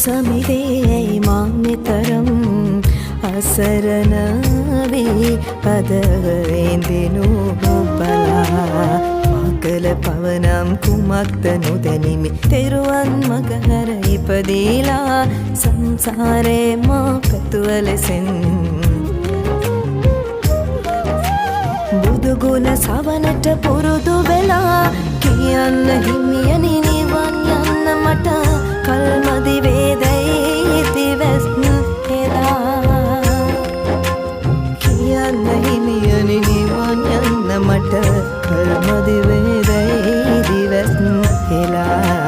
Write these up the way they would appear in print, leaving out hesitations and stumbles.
සමිරේ මාමිතරම් අසරණ වේ පදවෙන්දෙනු බලා මකල පවනම් කුමක්ද නොදැනිමි තෙරුවන් මගහැර ඉපදීලා සංසාරේ මා පැතුව ලෙසෙන් බුදුගුණ සවනට පුරුදු වෙලා කියන්න හිමියනි නිවන් යන්න මට කල්මදි වේදයි දිවස් හෙලා කියන්න හිමියනි නිවන් යන්න මට කල්මදි වේදයි දිවස් හෙලා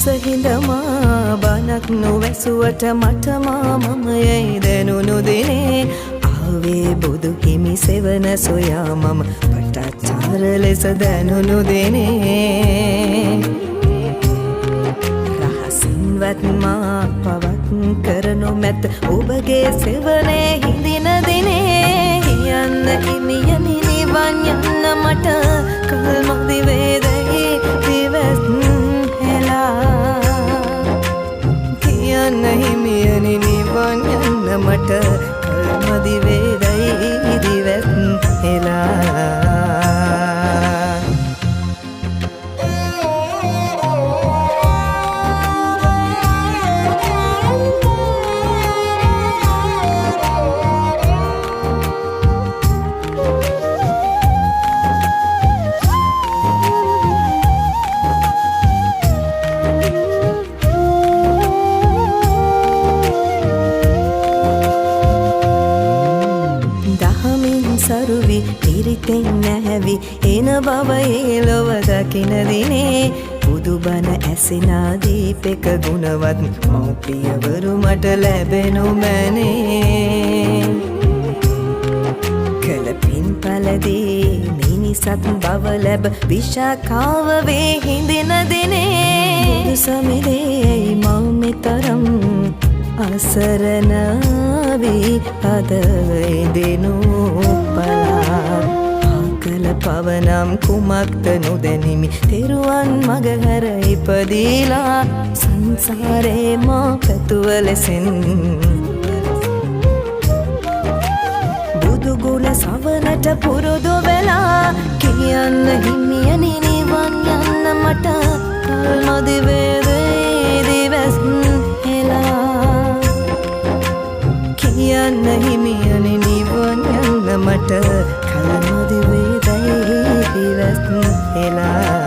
සහිඳමා බනක් නොවැසුවට මටමා මමයයි දැනුණු දිනේ ආවේ බුදු හිමි සෙවන සොයා මම පටාචාර ලෙස දැනුණු දිනේ රහසින්වත් මා පවක් කරනු මැත ඔබගේ සෙවනේ හිඳින දිනේ කියන්න හිමියනි නිවන් යන්න මට කල්මදි වේදයි දිවස් කියන්න හිමියනි නිවන් යන්න මට කල්මදි වේදයි දිවස් හෙලා සරුවි පිරිතෙන් නැහැවි එන බව ඒ ලොව දකින දිනේ බුදුබණ ඇසෙනා දීපෙක ගුණවත් මෞපියවරු මට ලැබෙනු මැනේ කලපින් පලදී මිනිසත් බව ලැබ විශාකාව වේ හිඳින දිනේ බුදු සමිරේ මෞමිතරම් අසරණ වී පදවෙන්දෙනු බලා ආකල පවනම් කුමක්ද නොදැනිමි තෙරුවන් මගහැර ඉපදීලා සංසාරේ මා පැතුව ලෙසෙන් බුදුගුණ සවනට පුරුදු වෙලා කියන්න හිමියනි නිවන් යන්න මට කල්මදි වේදයි දිවස් හෙලා කියන්න හිමියනි නිවන් යන්න මට කල්මදි වේදයි දිවස් හෙලා